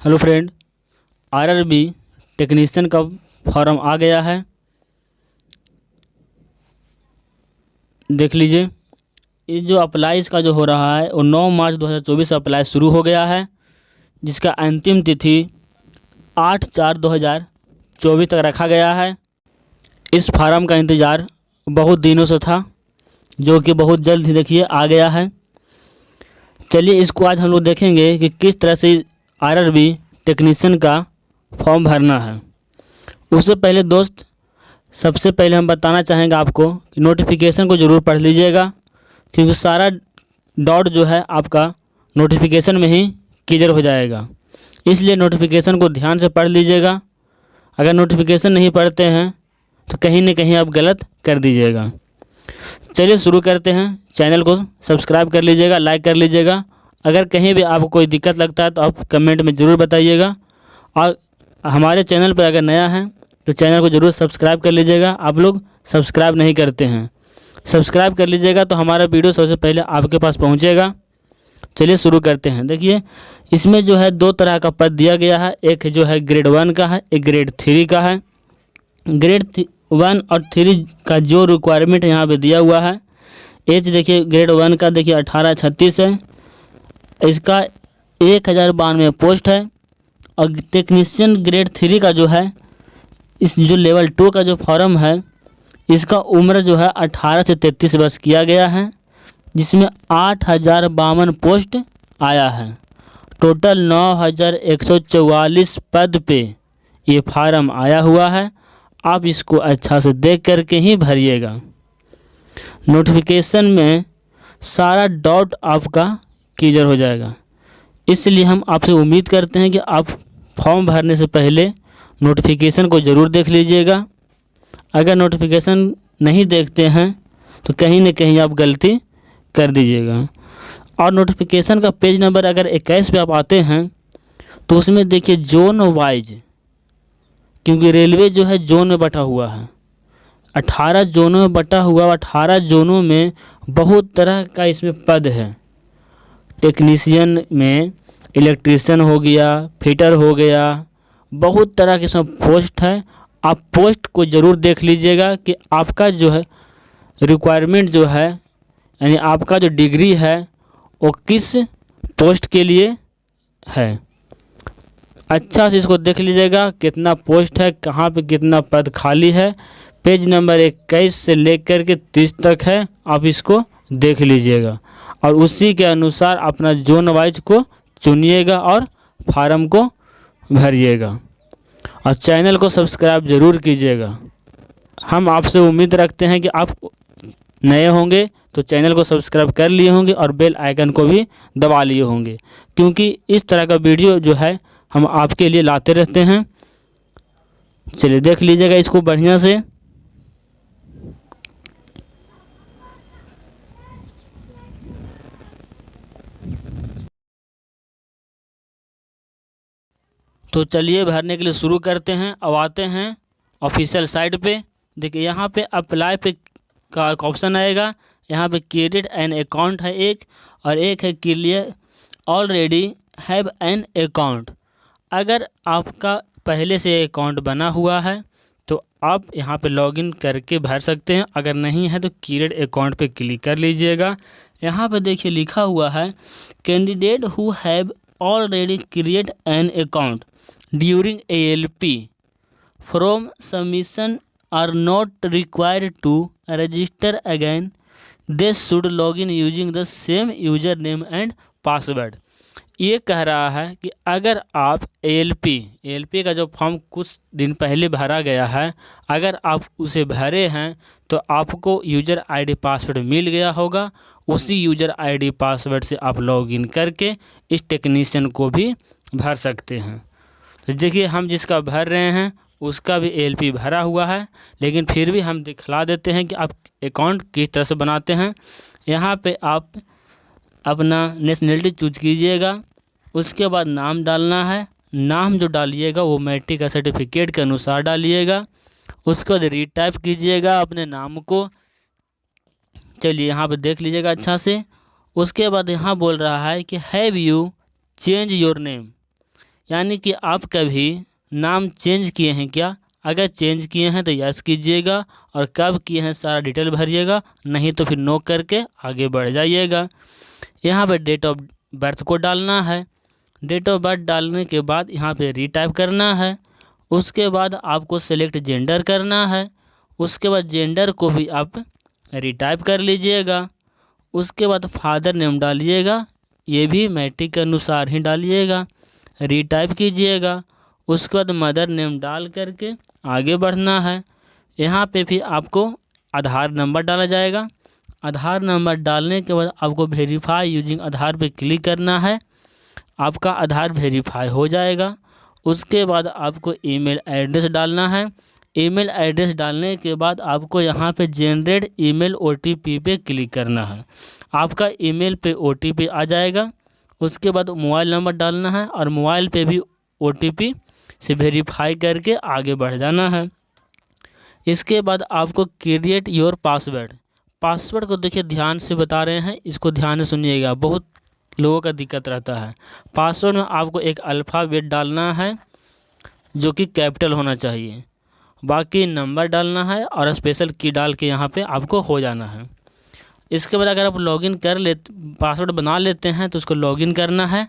Hello friend, RRB technician का form आ गया है। देख लीजिए, इस जो अप्लाई इसका जो हो रहा है वो 9 मार्च 2024 से अप्लाई शुरू हो गया है, जिसका अंतिम तिथि 8/4/2024 तक रखा गया है। इस फार्म का इंतज़ार बहुत दिनों से था, जो कि बहुत जल्द ही देखिए आ गया है। चलिए इसको आज हम लोग देखेंगे कि किस तरह से आरआरबी टेक्नीशियन का फॉर्म भरना है। उससे पहले दोस्त, सबसे पहले हम बताना चाहेंगे आपको कि नोटिफिकेशन को ज़रूर पढ़ लीजिएगा, क्योंकि सारा डॉट जो है आपका नोटिफिकेशन में ही क्लियर हो जाएगा। इसलिए नोटिफिकेशन को ध्यान से पढ़ लीजिएगा। अगर नोटिफिकेशन नहीं पढ़ते हैं तो कहीं न कहीं आप गलत कर दीजिएगा। चलिए शुरू करते हैं। चैनल को सब्सक्राइब कर लीजिएगा, लाइक कर लीजिएगा। अगर कहीं भी आपको कोई दिक्कत लगता है तो आप कमेंट में ज़रूर बताइएगा। और हमारे चैनल पर अगर नया है तो चैनल को ज़रूर सब्सक्राइब कर लीजिएगा। आप लोग सब्सक्राइब नहीं करते हैं, सब्सक्राइब कर लीजिएगा तो हमारा वीडियो सबसे पहले आपके पास पहुंचेगा। चलिए शुरू करते हैं। देखिए, इसमें जो है 2 तरह का पद दिया गया है। एक जो है ग्रेड 1 का है, एक ग्रेड 3 का है। ग्रेड 1 और 3 का जो रिक्वायरमेंट यहाँ पे दिया हुआ है, एज देखिए ग्रेड 1 का देखिए 1836 है। इसका 1092 पोस्ट है। और टेक्नीशियन ग्रेड 3 का जो है, इस जो लेवल 2 का जो फॉर्म है, इसका उम्र जो है 18 से 33 वर्ष किया गया है, जिसमें 8052 पोस्ट आया है। टोटल 9144 पद पे ये फार्म आया हुआ है। आप इसको अच्छा से देख करके ही भरिएगा। नोटिफिकेशन में सारा डॉट आपका क्लियर हो जाएगा। इसलिए हम आपसे उम्मीद करते हैं कि आप फॉर्म भरने से पहले नोटिफिकेशन को ज़रूर देख लीजिएगा। अगर नोटिफिकेशन नहीं देखते हैं तो कहीं न कहीं आप गलती कर दीजिएगा। और नोटिफिकेशन का पेज नंबर अगर 21 पे आप आते हैं तो उसमें देखिए जोन वाइज, क्योंकि रेलवे जो है जोन में बटा हुआ है, 18 जोनों में बटा हुआ। 18 जोनों में बहुत तरह का इसमें पद है। टेक्नीशियन में इलेक्ट्रीशियन हो गया, फिटर हो गया, बहुत तरह के इसमें पोस्ट है। आप पोस्ट को ज़रूर देख लीजिएगा कि आपका जो है रिक्वायरमेंट जो है, यानी आपका जो डिग्री है वो किस पोस्ट के लिए है। अच्छा से इसको देख लीजिएगा कितना पोस्ट है, कहाँ पे कितना पद खाली है। पेज नंबर 21 से लेकर के 30 तक है, आप इसको देख लीजिएगा और उसी के अनुसार अपना जोन वाइज को चुनिएगा और फार्म को भरिएगा। और चैनल को सब्सक्राइब ज़रूर कीजिएगा। हम आपसे उम्मीद रखते हैं कि आप नए होंगे तो चैनल को सब्सक्राइब कर लिए होंगे और बेल आइकन को भी दबा लिए होंगे, क्योंकि इस तरह का वीडियो जो है हम आपके लिए लाते रहते हैं। चलिए देख लीजिएगा इसको बढ़िया से। तो चलिए भरने के लिए शुरू करते हैं। अब आते हैं ऑफिशियल साइट पे। देखिए यहाँ पे अप्लाई पे का ऑप्शन आएगा। यहाँ पे क्रिएट एन अकाउंट है एक, और एक है clear already have an account. अगर आपका पहले से अकाउंट बना हुआ है तो आप यहाँ पे लॉगिन करके भर सकते हैं। अगर नहीं है तो क्रिएट अकाउंट पे क्लिक कर लीजिएगा। यहाँ पे देखिए लिखा हुआ है candidate who have already create an account during ALP from submission are not required to register again. They should log in using the same username and password. ये कह रहा है कि अगर आप ALP का जो फॉर्म कुछ दिन पहले भरा गया है, अगर आप उसे भरे हैं तो आपको यूज़र ID पासवर्ड मिल गया होगा। उसी यूज़र ID पासवर्ड से आप लॉगिन करके इस टेक्नीशियन को भी भर सकते हैं। तो देखिए हम जिसका भर रहे हैं उसका भी ALP भरा हुआ है, लेकिन फिर भी हम दिखला देते हैं कि आप अकाउंट किस तरह से बनाते हैं। यहाँ पे आप अपना नेशनलिटी चूज कीजिएगा। उसके बाद नाम डालना है। नाम जो डालिएगा वो मैट्रिक का सर्टिफिकेट के अनुसार डालिएगा। उसके बाद रीटाइप कीजिएगा अपने नाम को। चलिए यहाँ पे देख लीजिएगा अच्छा से। उसके बाद यहाँ बोल रहा है कि have you change your name, यानी कि आप कभी नाम चेंज किए हैं क्या? अगर चेंज किए हैं तो यस कीजिएगा, और कब किए हैं सारा डिटेल भरिएगा, नहीं तो फिर नो करके आगे बढ़ जाइएगा। यहाँ पे डेट ऑफ बर्थ को डालना है। डेट ऑफ बर्थ डालने के बाद यहाँ पे रीटाइप करना है। उसके बाद आपको सेलेक्ट जेंडर करना है। उसके बाद जेंडर को भी आप रीटाइप कर लीजिएगा। उसके बाद फादर नेम डालिएगा, ये भी मैट्रिक के अनुसार ही डालिएगा, रीटाइप कीजिएगा। उसके बाद मदर नेम डाल करके आगे बढ़ना है। यहाँ पे भी आपको आधार नंबर डाला जाएगा। आधार नंबर डालने के बाद आपको वेरीफाई यूजिंग आधार पे क्लिक करना है। आपका आधार वेरीफाई हो जाएगा। उसके बाद आपको ईमेल एड्रेस डालना है। ईमेल एड्रेस डालने के बाद आपको यहाँ पे जनरेट ईमेल ओटीपी पे क्लिक करना है। आपका ईमेल पे ओटीपी आ जाएगा। उसके बाद मोबाइल नंबर डालना है और मोबाइल पे भी ओटीपी से वेरीफाई करके आगे बढ़ जाना है। इसके बाद आपको क्रिएट योर पासवर्ड। पासवर्ड को देखिए ध्यान से बता रहे हैं, इसको ध्यान से सुनिएगा, बहुत लोगों का दिक्कत रहता है। पासवर्ड में आपको एक अल्फ़ाबेट डालना है जो कि कैपिटल होना चाहिए, बाकी नंबर डालना है और स्पेशल की डाल के यहाँ पे आपको हो जाना है। इसके बाद अगर आप लॉगिन कर ले, पासवर्ड बना लेते हैं तो उसको लॉगिन करना है।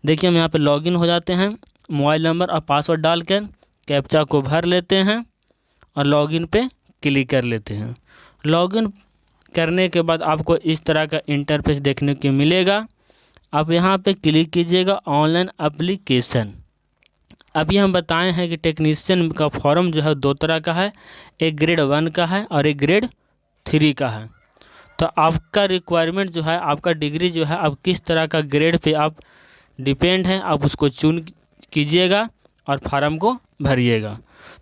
देखिए हम यहाँ पे लॉगिन हो जाते हैं, मोबाइल नंबर और पासवर्ड डालकर कैप्चा को भर लेते हैं और लॉगिन पे क्लिक कर लेते हैं। लॉगिन करने के बाद आपको इस तरह का इंटरफेस देखने को मिलेगा। आप यहाँ पे क्लिक कीजिएगा ऑनलाइन एप्लीकेशन। अभी हम बताए हैं कि टेक्नीशियन का फॉर्म जो है 2 तरह का है, एक ग्रेड 1 का है और एक ग्रेड 3 का है। तो आपका रिक्वायरमेंट जो है, आपका डिग्री जो है, आप किस तरह का ग्रेड पे आप डिपेंड है, आप उसको चून कीजिएगा और फार्म को भरिएगा।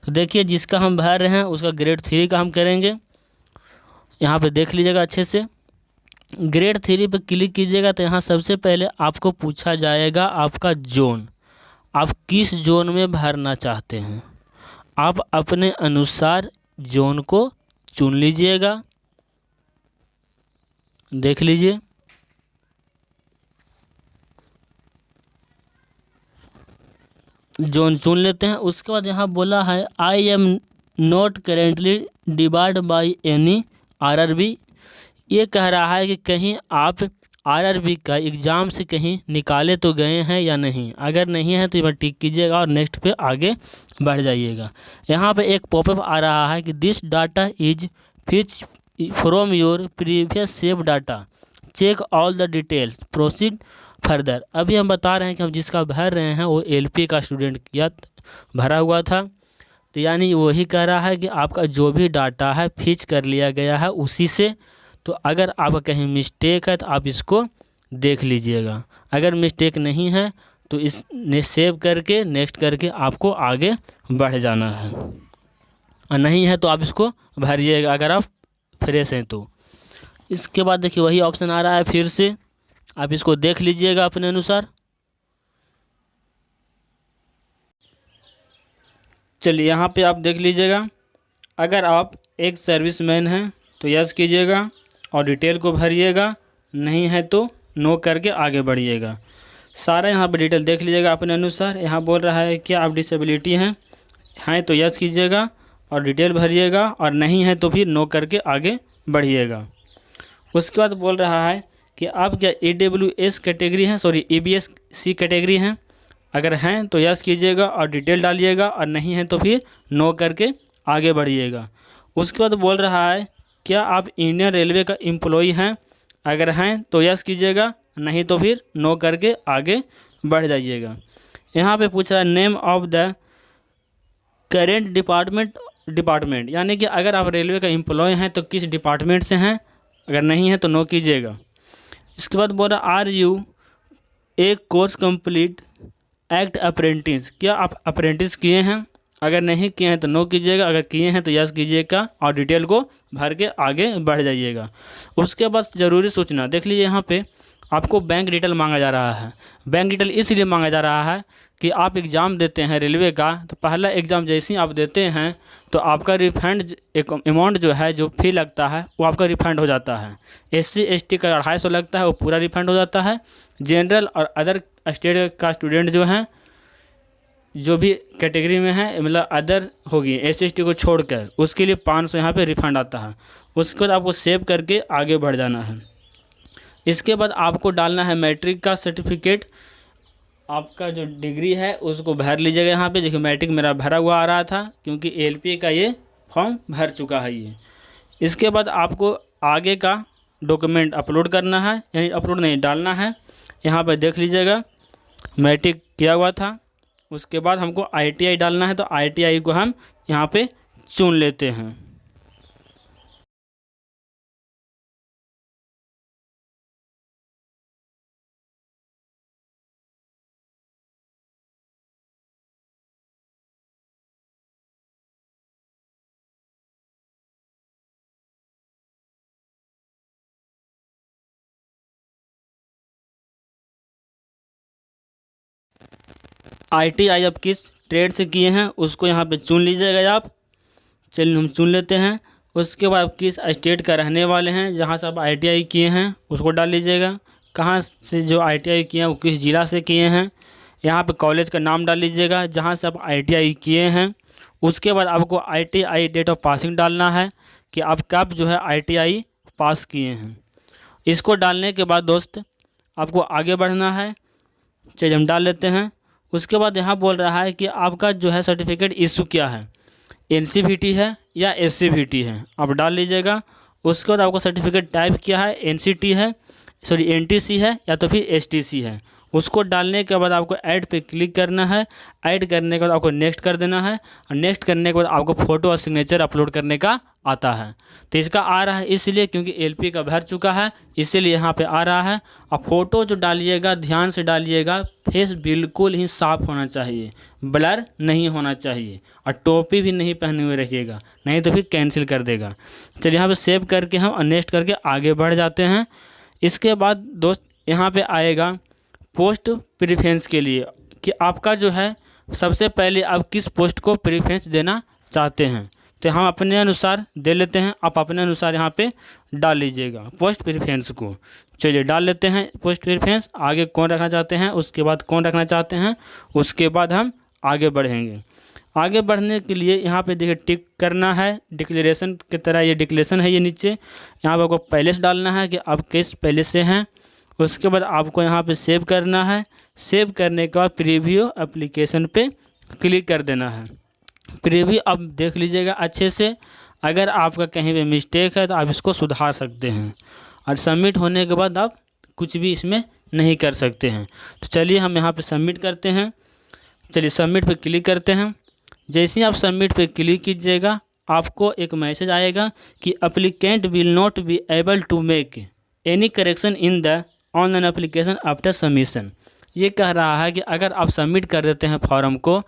तो देखिए जिसका हम भर रहे हैं उसका ग्रेड 3 का हम करेंगे। यहाँ पे देख लीजिएगा अच्छे से, ग्रेड 3 पे क्लिक कीजिएगा तो यहाँ सबसे पहले आपको पूछा जाएगा आपका जोन, आप किस जोन में भरना चाहते हैं। आप अपने अनुसार जोन को चुन लीजिएगा। देख लीजिए, जोन चुन लेते हैं। उसके बाद यहाँ बोला है I am not currently debarred by any RRB. ये कह रहा है कि कहीं आप आरआरबी का एग्ज़ाम से कहीं निकाले तो गए हैं या नहीं। अगर नहीं है तो यहाँ टिक कीजिएगा और नेक्स्ट पे आगे बढ़ जाइएगा। यहाँ पे एक पॉपअप आ रहा है कि this data is fetch from your previous save data, check all the details, proceed further. अभी हम बता रहे हैं कि हम जिसका भर रहे हैं वो एलपी का स्टूडेंट किया भरा हुआ था, तो यानी वही कह रहा है कि आपका जो भी डाटा है फिच कर लिया गया है उसी से। तो अगर आपका कहीं मिस्टेक है तो आप इसको देख लीजिएगा। अगर मिस्टेक नहीं है तो इस ने सेव करके नेक्स्ट करके आपको आगे बढ़ जाना है, और नहीं है तो आप इसको भरिएगा अगर आप फ्रेश हैं तो। इसके बाद देखिए वही ऑप्शन आ रहा है फिर से, आप इसको देख लीजिएगा अपने अनुसार। चलिए यहाँ पे आप देख लीजिएगा, अगर आप एक सर्विसमैन हैं तो यस कीजिएगा और डिटेल को भरिएगा, नहीं है तो नो करके आगे बढ़िएगा। सारा यहाँ पे डिटेल देख लीजिएगा अपने अनुसार। यहाँ बोल रहा है कि आप डिसेबिलिटी हैं तो यस कीजिएगा और डिटेल भरिएगा, और नहीं है तो फिर नो करके आगे बढ़िएगा। उसके बाद बोल रहा है कि आप क्या EWS कैटेगरी हैं, सॉरी EBSC कैटेगरी हैं। अगर हैं तो यस कीजिएगा और डिटेल डालिएगा, और नहीं है तो फिर नो करके आगे बढ़िएगा। उसके बाद बोल रहा है क्या आप इंडियन रेलवे का एम्प्लॉई हैं। अगर हैं तो यस कीजिएगा, नहीं तो फिर नो करके आगे बढ़ जाइएगा। यहाँ पे पूछ रहा है name of the current department, यानी कि अगर आप रेलवे का एम्प्लॉय हैं तो किस डिपार्टमेंट से हैं। अगर नहीं है तो नो कीजिएगा। इसके बाद बोल रहा are you a course complete act apprentice, क्या आप अप्रेंटिस किए हैं। अगर नहीं किए हैं तो नो कीजिएगा, अगर किए हैं तो यस कीजिएगा और डिटेल को भर के आगे बढ़ जाइएगा। उसके बाद ज़रूरी सूचना देख लीजिए, यहाँ पे आपको बैंक डिटेल मांगा जा रहा है। बैंक डिटेल इसलिए मांगा जा रहा है कि आप एग्ज़ाम देते हैं रेलवे का, तो पहला एग्ज़ाम जैसे ही आप देते हैं तो आपका रिफंड एक अमाउंट जो है जो फी लगता है वो आपका रिफंड हो जाता है। SC ST का 250 लगता है, वो पूरा रिफंड हो जाता है। जनरल और अदर स्टेट का स्टूडेंट जो हैं जो भी कैटेगरी में है, मतलब अदर होगी SC/ST को छोड़कर, उसके लिए 500 यहाँ पे रिफ़ंड आता है। उसके बाद आपको सेव करके आगे बढ़ जाना है। इसके बाद आपको डालना है मैट्रिक का सर्टिफिकेट, आपका जो डिग्री है उसको भर लीजिएगा। यहाँ पे देखिए मैट्रिक मेरा भरा हुआ आ रहा था, क्योंकि LP का ये फॉर्म भर चुका है ये। इसके बाद आपको आगे का डॉक्यूमेंट अपलोड करना है, यानी अपलोड नहीं डालना है। यहाँ पर देख लीजिएगा मैट्रिक किया हुआ था। उसके बाद हमको ITI डालना है, तो ITI को हम यहाँ पे चुन लेते हैं। ITI आप किस ट्रेड से किए हैं उसको यहाँ पे चुन लीजिएगा आप। चलिए हम चुन लेते हैं। उसके बाद आप किस स्टेट का रहने वाले हैं, जहाँ से आप ITI किए हैं उसको डाल लीजिएगा। कहाँ से जो ITI किए हैं वो किस ज़िला से किए हैं, यहाँ पे कॉलेज का नाम डाल लीजिएगा जहाँ से आप ITI किए हैं। उसके बाद आपको ITI डेट ऑफ पासिंग डालना है कि आप कब जो है ITI पास किए हैं। इसको डालने के बाद दोस्त आपको आगे बढ़ना है। चलिए हम डाल लेते हैं। उसके बाद यहाँ बोल रहा है कि आपका जो है सर्टिफिकेट इशू क्या है, NCVT है या SCVT है, आप डाल लीजिएगा। उसके बाद आपको सर्टिफिकेट टाइप क्या है, NCT है, सॉरी NTC है या तो फिर STC है। उसको डालने के बाद आपको ऐड पे क्लिक करना है। ऐड करने के बाद आपको नेक्स्ट कर देना है, और नेक्स्ट करने के बाद आपको फ़ोटो और सिग्नेचर अपलोड करने का आता है। तो इसका आ रहा है इसलिए क्योंकि LP का भर चुका है, इसीलिए यहाँ पे आ रहा है। अब फ़ोटो जो डालिएगा ध्यान से डालिएगा, फेस बिल्कुल ही साफ़ होना चाहिए, ब्लर नहीं होना चाहिए, और टोपी भी नहीं पहने हुए रखिएगा, नहीं तो फिर कैंसिल कर देगा। चलिए यहाँ पे सेव करके हम नेक्स्ट करके आगे बढ़ जाते हैं। इसके बाद दोस्त यहाँ पे आएगा पोस्ट प्रेफरेंस के लिए कि आपका जो है सबसे पहले आप किस पोस्ट को प्रेफरेंस देना चाहते हैं। तो हम अपने अनुसार दे लेते हैं, आप अपने अनुसार यहाँ पे डाल लीजिएगा पोस्ट प्रेफरेंस को। चलिए डाल लेते हैं पोस्ट प्रेफरेंस। आगे कौन रखना चाहते हैं, उसके बाद कौन रखना चाहते हैं, उसके बाद हम आगे बढ़ेंगे। आगे बढ़ने के लिए यहाँ पे देखिए टिक करना है, डिक्लेरेशन की तरह ये डिक्लेरेशन है। ये नीचे यहाँ पर आपको पहले से डालना है कि आप किस पहले से हैं। उसके बाद आपको यहाँ पे सेव करना है। सेव करने के बाद प्रीव्यू एप्लीकेशन पे क्लिक कर देना है। प्रीव्यू अब देख लीजिएगा अच्छे से, अगर आपका कहीं पे मिस्टेक है तो आप इसको सुधार सकते हैं, और सबमिट होने के बाद आप कुछ भी इसमें नहीं कर सकते हैं। तो चलिए हम यहाँ पे सबमिट करते हैं। चलिए सबमिट पे क्लिक करते हैं। जैसे ही आप सबमिट पे क्लिक कीजिएगा आपको एक मैसेज आएगा कि applicant will not be able to make any correction in the online application after submission. ये कह रहा है कि अगर आप सबमिट कर देते हैं फॉर्म को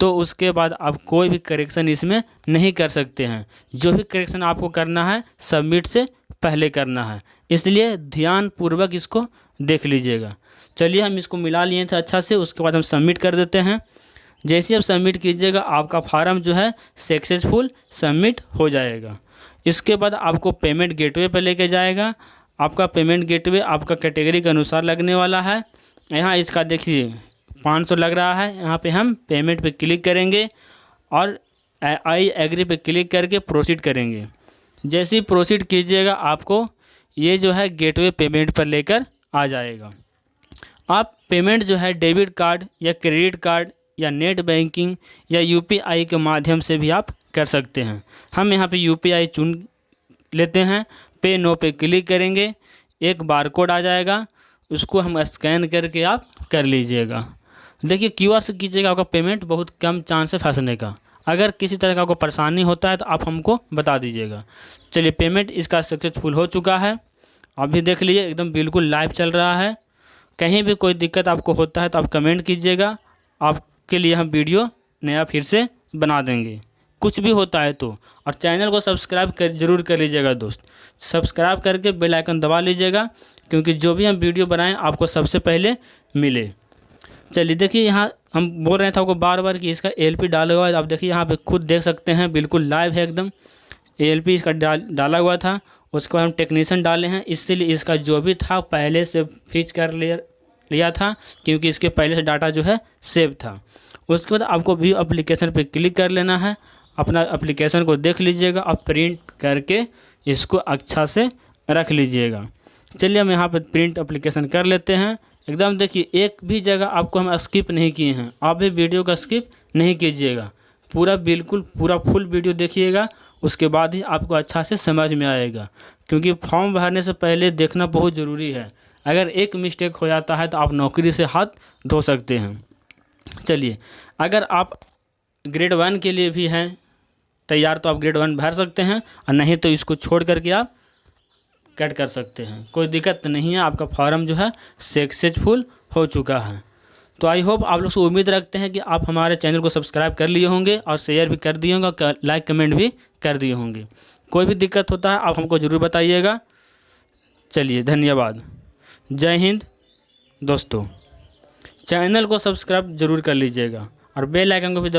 तो उसके बाद आप कोई भी करेक्शन इसमें नहीं कर सकते हैं। जो भी करेक्शन आपको करना है सबमिट से पहले करना है, इसलिए ध्यानपूर्वक इसको देख लीजिएगा। चलिए हम इसको मिला लिए थे अच्छा से। उसके बाद हम सबमिट कर देते हैं। जैसे आप सबमिट कीजिएगा आपका फार्म जो है सक्सेसफुल सबमिट हो जाएगा। इसके बाद आपको पेमेंट गेटवे पर लेके जाएगा। आपका पेमेंट गेटवे आपका कैटेगरी के अनुसार लगने वाला है। यहाँ इसका देखिए 500 लग रहा है। यहाँ पे हम पेमेंट पे क्लिक करेंगे और आई एग्री पे क्लिक करके प्रोसीड करेंगे। जैसे ही प्रोसीड कीजिएगा आपको ये जो है गेटवे पेमेंट पर लेकर आ जाएगा। आप पेमेंट जो है डेबिट कार्ड या क्रेडिट कार्ड या नेट बैंकिंग या UPI के माध्यम से भी आप कर सकते हैं। हम यहाँ पे UPI चुन लेते हैं। पे नो पे क्लिक करेंगे, एक बारकोड आ जाएगा, उसको हम स्कैन करके आप कर लीजिएगा। देखिए QR से कीजिएगा, आपका पेमेंट बहुत कम चांस है फंसने का। अगर किसी तरह का आपको परेशानी होता है तो आप हमको बता दीजिएगा। चलिए पेमेंट इसका सक्सेसफुल हो चुका है। अभी देख लीजिए एकदम बिल्कुल लाइव चल रहा है। कहीं भी कोई दिक्कत आपको होता है तो आप कमेंट कीजिएगा, आपके लिए हम वीडियो नया फिर से बना देंगे कुछ भी होता है तो। और चैनल को सब्सक्राइब जरूर कर लीजिएगा दोस्त। सब्सक्राइब करके बेल आइकन दबा लीजिएगा, क्योंकि जो भी हम वीडियो बनाएं आपको सबसे पहले मिले। चलिए देखिए यहाँ हम बोल रहे थे आपको बार बार कि इसका LP डाला हुआ है। आप देखिए यहाँ पे खुद देख सकते हैं बिल्कुल लाइव है एकदम। LP इसका डाला हुआ था, उसको हम टेक्नीशियन डाले हैं, इसीलिए इसका जो भी था पहले से फिच कर लिया था, क्योंकि इसके पहले से डाटा जो है सेव था। उसके बाद आपको व्यू एप्लीकेशन पे क्लिक कर लेना है। अपना एप्लीकेशन को देख लीजिएगा और प्रिंट करके इसको अच्छा से रख लीजिएगा। चलिए हम यहाँ पे प्रिंट एप्लीकेशन कर लेते हैं। एकदम देखिए एक भी जगह आपको हम स्किप नहीं किए हैं। आप भी वीडियो का स्किप नहीं कीजिएगा, पूरा बिल्कुल पूरा फुल वीडियो देखिएगा, उसके बाद ही आपको अच्छा से समझ में आएगा। क्योंकि फॉर्म भरने से पहले देखना बहुत ज़रूरी है। अगर एक मिस्टेक हो जाता है तो आप नौकरी से हाथ धो सकते हैं। चलिए, अगर आप ग्रेड 1 के लिए भी हैं तैयार तो आप ग्रेड 1 भर सकते हैं, और नहीं तो इसको छोड़ करके आप कट कर सकते हैं। कोई दिक्कत नहीं है, आपका फॉर्म जो है सक्सेसफुल हो चुका है। तो आई होप आप लोग से उम्मीद रखते हैं कि आप हमारे चैनल को सब्सक्राइब कर लिए होंगे और शेयर भी कर दिए होंगे और लाइक कमेंट भी कर दिए होंगे। कोई भी दिक्कत होता है आप हमको ज़रूर बताइएगा। चलिए, धन्यवाद। जय हिंद दोस्तों। चैनल को सब्सक्राइब ज़रूर कर लीजिएगा और बेल आइकन को भी